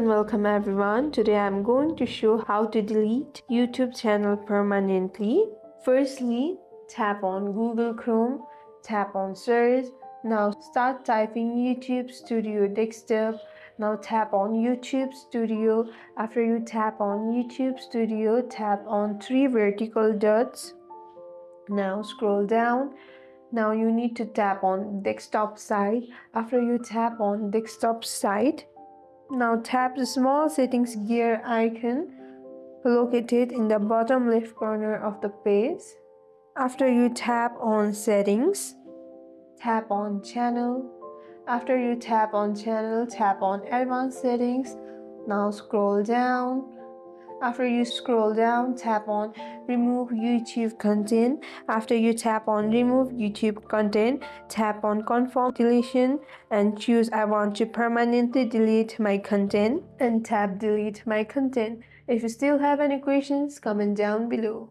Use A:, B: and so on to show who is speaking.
A: and welcome everyone. Today I'm going to show how to delete YouTube channel permanently. Firstly, tap on Google Chrome, tap on search. Now start typing YouTube Studio Desktop. Now tap on YouTube Studio. After you tap on YouTube Studio, tap on 3 vertical dots. Now scroll down. Now you need to tap on desktop side. After you tap on desktop side, now tap the small settings gear icon located in the bottom left corner of the page. After you tap on settings, tap on channel. After you tap on channel, tap on advanced settings. Now scroll down. After you scroll down, tap on remove YouTube content. After you tap on remove YouTube content, tap on confirm deletion and choose I want to permanently delete my content and tap delete my content. If you still have any questions, comment down below.